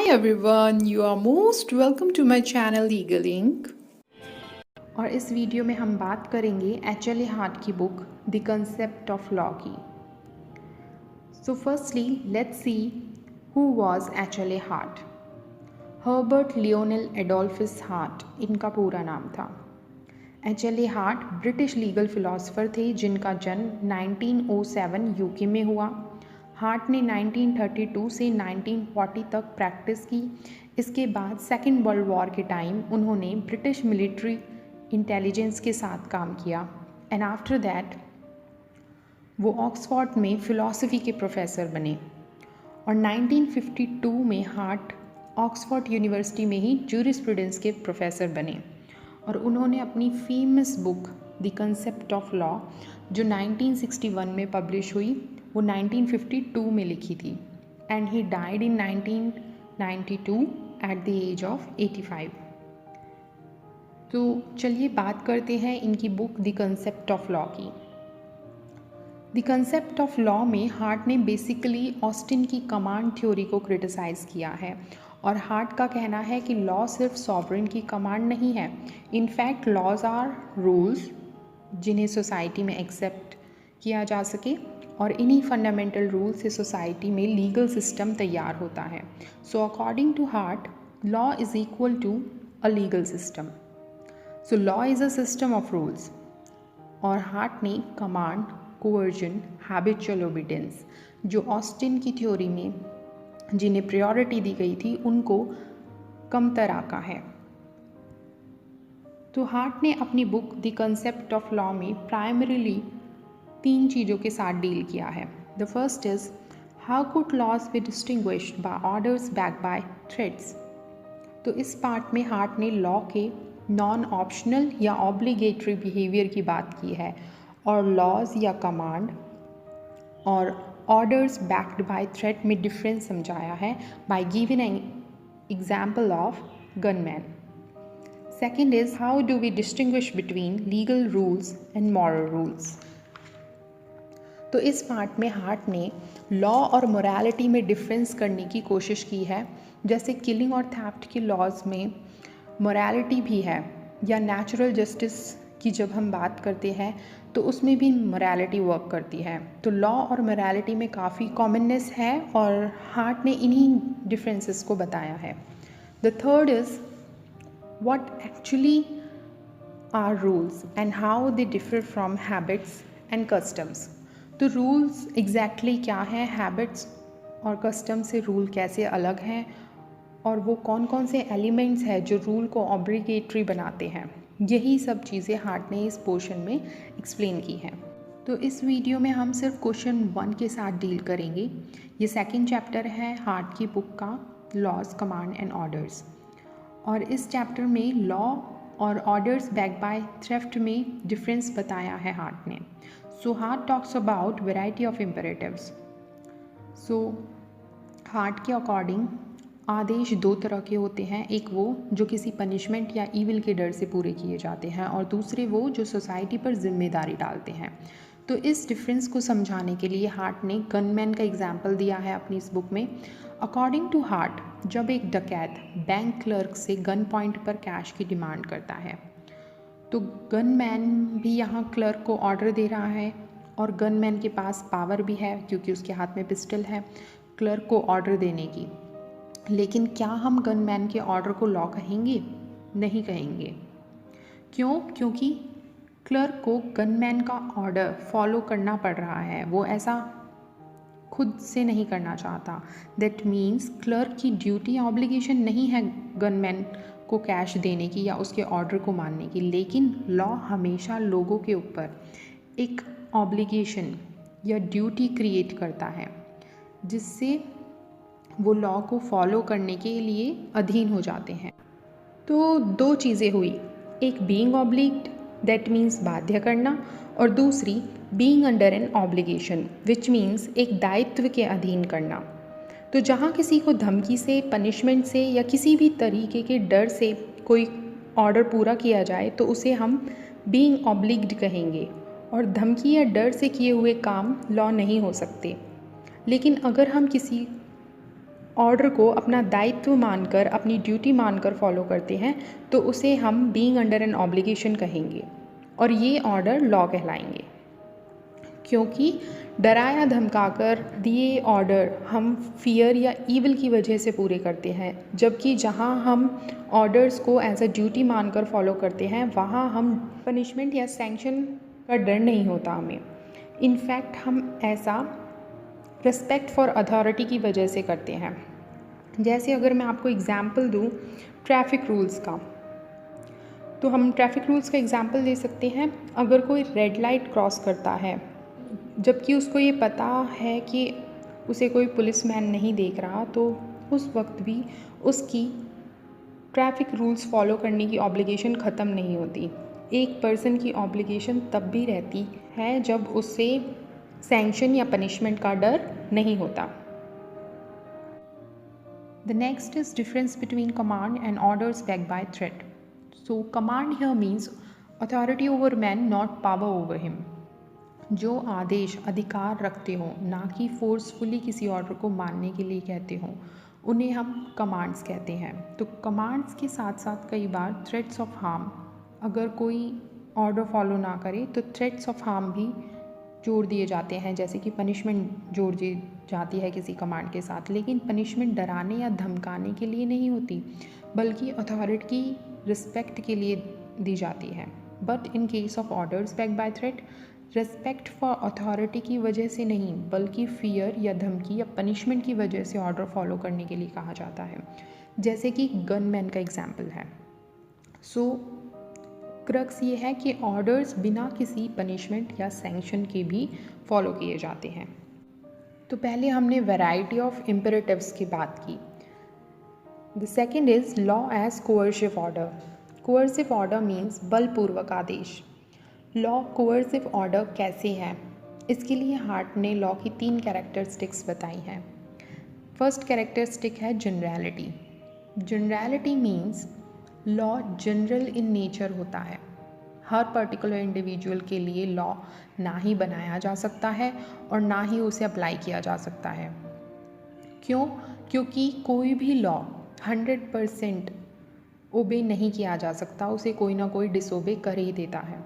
everyone, you are most welcome to my channel Legal Ink. और इस video में हम बात करेंगे एच.एल.ए. हार्ट की book the concept of law की। So firstly let's see who was H L A. Hart. Herbert Lionel Adolphus Hart इनका पूरा नाम था। H L A. Hart British legal philosopher थे जिनका जन्म 1907 यूके में हुआ। हार्ट ने 1932 से 1940 तक प्रैक्टिस की। इसके बाद सेकेंड वर्ल्ड वॉर के टाइम उन्होंने ब्रिटिश मिलिट्री इंटेलिजेंस के साथ काम किया एंड आफ्टर दैट वो ऑक्सफोर्ड में फ़िलॉसफी के प्रोफेसर बने और 1952 में हार्ट ऑक्सफोर्ड यूनिवर्सिटी में ही ज्यूरिस्प्रूडेंस के प्रोफेसर बने और उन्होंने अपनी famous book the concept of law जो 1961 में पब्लिश हुई वो 1952 में लिखी थी and he died in 1992 at the age of 85। तो चलिए बात करते हैं इनकी book the concept of law की। द कंसेप्ट ऑफ लॉ में हार्ट ने बेसिकली ऑस्टिन की कमांड थ्योरी को क्रिटिसाइज़ किया है और हार्ट का कहना है कि लॉ सिर्फ सॉवरेन की कमांड नहीं है। इनफैक्ट लॉज आर रूल्स जिन्हें सोसाइटी में एक्सेप्ट किया जा सके और इन्हीं फंडामेंटल रूल से सोसाइटी में लीगल सिस्टम तैयार होता है। So according to Hart law is equal to a legal system. So law is a system of rules और हार्ट ने कमांड, कोवर्जन, हैबिचुअल ओबीडियंस जो ऑस्टिन की थ्योरी में जिन्हें प्रायोरिटी दी गई थी उनको कमतर आका है। तो हार्ट ने अपनी book the concept of law में प्राइमरीली 3 चीज़ों के साथ डील किया है। The first is how could laws be distinguished by orders back by threads. तो इस पार्ट में हार्ट ने लॉ के नॉन ऑप्शनल या ऑब्लिगेटरी बिहेवियर की बात की है और लॉज या कमांड और ऑर्डर्स बैक्ड बाय थ्रेट में डिफरेंस समझाया है by giving an example of gunman. Second is how do we distinguish between legal rules and moral rules. तो इस पार्ट में हार्ट ने लॉ और मोरालिटी में डिफरेंस करने की कोशिश की है। जैसे किलिंग और थेफ्ट के लॉज में मोरालिटी भी है या नेचुरल जस्टिस की जब हम बात करते हैं तो उसमें भी मोरालिटी वर्क करती है। तो लॉ और मोरालिटी में काफ़ी कॉमननेस है और हार्ट ने इन्हीं डिफरेंसेस को बताया है। The third is what actually are rules and how they differ from habits and customs. तो रूल्स एग्जैक्टली क्या है, हैबिट्स और कस्टम से रूल कैसे अलग हैं और वो कौन कौन से एलिमेंट्स हैं जो रूल को ऑब्लिगेटरी बनाते हैं, यही सब चीज़ें हार्ट ने इस पोर्शन में एक्सप्लेन की हैं। तो इस वीडियो में हम सिर्फ क्वेश्चन 1 के साथ डील करेंगे। ये सेकंड चैप्टर है हार्ट की बुक का लॉज, कमांड एंड ऑर्डर्स और इस चैप्टर में लॉ और ऑर्डर्स बैक बाय थ्रेफ्ट में डिफरेंस बताया है हार्ट ने। So heart talks about variety of imperatives. So heart के अकॉर्डिंग आदेश 2 तरह के होते हैं, एक वो जो किसी पनिशमेंट या ईविल के डर से पूरे किए जाते हैं और दूसरे वो जो सोसाइटी पर जिम्मेदारी डालते हैं। तो इस डिफरेंस को समझाने के लिए हार्ट ने गनमैन का एग्जाम्पल दिया है अपनी इस बुक में। अकॉर्डिंग टू हार्ट जब एक डकैत बैंक क्लर्क से गन पॉइंट पर कैश की डिमांड करता है तो गनमैन भी यहाँ क्लर्क को ऑर्डर दे रहा है और गनमैन के पास पावर भी है क्योंकि उसके हाथ में पिस्टल है क्लर्क को ऑर्डर देने की। लेकिन क्या हम गनमैन के ऑर्डर को लॉ कहेंगे? नहीं कहेंगे। क्यों? क्योंकि क्लर्क को गनमैन का ऑर्डर फॉलो करना पड़ रहा है, वो ऐसा खुद से नहीं करना चाहता। दैट मीन्स क्लर्क की ड्यूटी या ऑब्लिगेशन नहीं है गनमैन को कैश देने की या उसके ऑर्डर को मानने की, लेकिन लॉ हमेशा लोगों के ऊपर एक ऑब्लिगेशन या ड्यूटी क्रिएट करता है जिससे वो लॉ को फॉलो करने के लिए अधीन हो जाते हैं। तो 2 चीज़ें हुई, एक बीइंग ऑब्लिग्ड दैट मीन्स बाध्य करना और दूसरी being under an obligation which means एक दायित्व के अधीन करना। तो जहाँ किसी को धमकी से, पनिशमेंट से या किसी भी तरीके के डर से कोई ऑर्डर पूरा किया जाए तो उसे हम बीइंग ऑब्लिग्ड कहेंगे और धमकी या डर से किए हुए काम लॉ नहीं हो सकते। लेकिन अगर हम किसी ऑर्डर को अपना दायित्व मानकर, अपनी ड्यूटी मानकर फॉलो करते हैं तो उसे हम बीइंग अंडर एन ऑब्लिगेशन कहेंगे और ये ऑर्डर लॉ कहलाएंगे। क्योंकि डराया धमकाकर दिए ऑर्डर हम फियर या ईविल की वजह से पूरे करते हैं, जबकि जहाँ हम ऑर्डर्स को एज अ ड्यूटी मानकर फॉलो करते हैं वहाँ हम पनिशमेंट या सैंक्शन का डर नहीं होता हमें। इनफैक्ट हम ऐसा रिस्पेक्ट फॉर अथॉरिटी की वजह से करते हैं। जैसे अगर मैं आपको एग्ज़ाम्पल दूँ ट्रैफिक रूल्स का, तो हम ट्रैफिक रूल्स का एग्ज़ाम्पल दे सकते हैं। अगर कोई रेड लाइट क्रॉस करता है जबकि उसको ये पता है कि उसे कोई पुलिसमैन नहीं देख रहा, तो उस वक्त भी उसकी ट्रैफिक रूल्स फॉलो करने की ऑब्लिगेशन ख़त्म नहीं होती। एक पर्सन की ऑब्लिगेशन तब भी रहती है जब उससे सैंक्शन या पनिशमेंट का डर नहीं होता। The next is difference between command and orders backed by threat. So command here means authority over man, not power over him. जो आदेश अधिकार रखते हों, ना कि फोर्सफुली किसी ऑर्डर को मानने के लिए कहते हों, उन्हें हम कमांड्स कहते हैं। तो कमांड्स के साथ साथ कई बार थ्रेट्स ऑफ हार्म, अगर कोई ऑर्डर फॉलो ना करे तो थ्रेट्स ऑफ हार्म भी जोड़ दिए जाते हैं, जैसे कि पनिशमेंट जोड़ दी जाती है किसी कमांड के साथ। लेकिन पनिशमेंट डराने या धमकाने के लिए नहीं होती, बल्कि अथॉरिटी की रिस्पेक्ट के लिए दी जाती है। But in case of orders backed by threat, respect for authority की वजह से नहीं, बल्कि फियर या धमकी या पनिशमेंट की वजह से ऑर्डर फॉलो करने के लिए कहा जाता है, जैसे कि गनमैन का एग्जाम्पल है। सो क्रक्स ये है कि ऑर्डर्स बिना किसी पनिशमेंट या सैंक्शन के भी फॉलो किए जाते हैं। तो पहले हमने वैरायटी ऑफ इम्पेरेटिव्स की बात की। The second is law as coercive order. Coercive order means बलपूर्वक आदेश। लॉ कोअर्सिव ऑर्डर कैसे है, इसके लिए हार्ट ने लॉ की 3 कैरेक्टरिस्टिक्स बताई हैं। फर्स्ट कैरेक्टरिस्टिक है generality. Generality means law general in nature होता है। हर पर्टिकुलर इंडिविजुअल के लिए लॉ ना ही बनाया जा सकता है और ना ही उसे अप्लाई किया जा सकता है। क्यों? क्योंकि कोई भी लॉ 100% ओबे नहीं किया जा सकता, उसे कोई ना कोई डिसोबे कर ही देता है।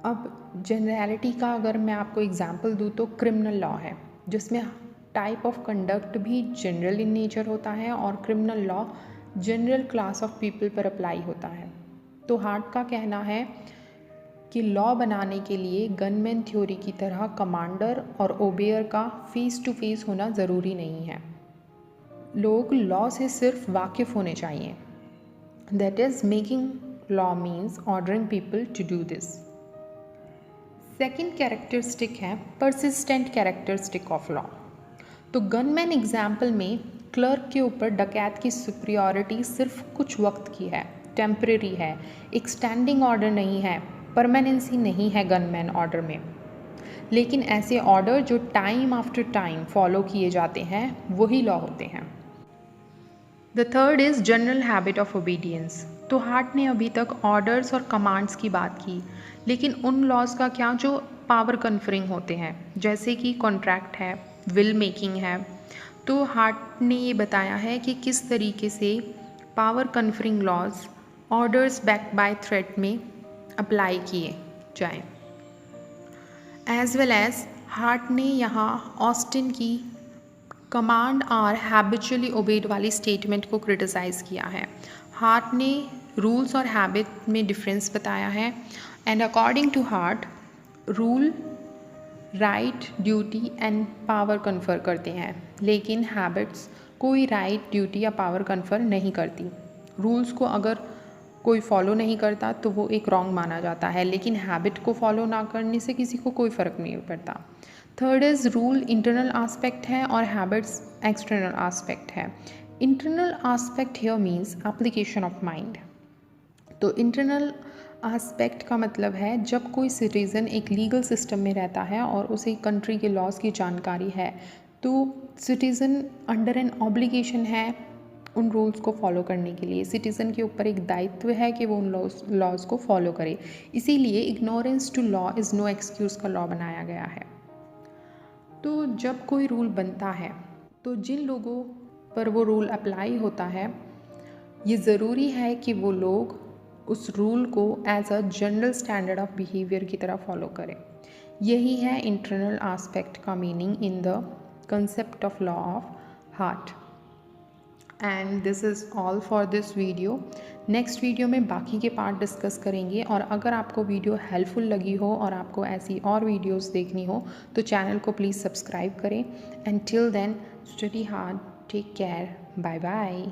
अब जनरलिटी का अगर मैं आपको एग्जांपल दूँ तो क्रिमिनल लॉ है, जिसमें टाइप ऑफ कंडक्ट भी जनरल इन नेचर होता है और criminal law general class of people पर अप्लाई होता है। तो हार्ट का कहना है कि लॉ बनाने के लिए गनमैन थ्योरी की तरह कमांडर और ओबेयर का फेस टू फेस होना ज़रूरी नहीं है। लोग लॉ से सिर्फ वाकिफ़ होने चाहिए। That is making law means ordering people to do this. Second characteristic है परसिस्टेंट कैरेक्टरिस्टिक ऑफ लॉ। तो गनमैन एग्जाम्पल में क्लर्क के ऊपर डकैत की सुपरियॉरिटी सिर्फ कुछ वक्त की है, टेम्परेरी है, एक स्टैंडिंग ऑर्डर नहीं है, परमानेंसी नहीं है गनमैन ऑर्डर में। लेकिन ऐसे ऑर्डर जो टाइम आफ्टर टाइम फॉलो किए जाते हैं वही लॉ होते हैं। The third is general habit of obedience. तो हार्ट ने अभी तक ऑर्डर्स और कमांड्स की बात की, लेकिन उन लॉज का क्या जो पावर कन्फरिंग होते हैं, जैसे कि कॉन्ट्रैक्ट है, विल मेकिंग है। तो हार्ट ने ये बताया है कि किस तरीके से power conferring laws orders backed by threat में अप्लाई किए जाएं। एज वेल एज हार्ट ने यहाँ ऑस्टिन की कमांड आर हैबिचुअली ओबेड वाली स्टेटमेंट को क्रिटिसाइज़ किया है। हार्ट ने रूल्स और हैबिट में डिफरेंस बताया है and according to heart rule right, duty and power confer करते हैं, लेकिन हैबिट्स कोई राइट, ड्यूटी या पावर कन्फर नहीं करती। रूल्स को अगर कोई फॉलो नहीं करता तो वो एक रॉन्ग माना जाता है, लेकिन हैबिट को फॉलो ना करने से किसी को कोई फ़र्क नहीं पड़ता। Third is rule internal aspect है और हैबिट्स एक्सटर्नल आस्पेक्ट है। Internal aspect here means application of mind. तो इंटरनल आस्पेक्ट का मतलब है जब कोई सिटीज़न एक लीगल सिस्टम में रहता है और उसे कंट्री के लॉज की जानकारी है, तो सिटीज़न अंडर एन ऑब्लिगेशन है उन रूल्स को फॉलो करने के लिए। सिटीज़न के ऊपर एक दायित्व है कि वो उन लॉज को फॉलो करे। इसीलिए ignorance to law is no excuse का लॉ बनाया गया है। तो जब कोई रूल बनता है तो जिन लोगों पर वो रूल अप्लाई होता है, ये ज़रूरी है कि वो लोग उस रूल को as a general standard of behaviour की तरह फॉलो करें। यही है इंटरनल आस्पेक्ट का meaning in the concept of law of heart. And this is all for this video. Next video में बाकी के पार्ट डिस्कस करेंगे, और अगर आपको वीडियो हेल्पफुल लगी हो और आपको ऐसी और वीडियोस देखनी हो तो चैनल को प्लीज़ सब्सक्राइब करें। And till then, study hard, take care, bye bye.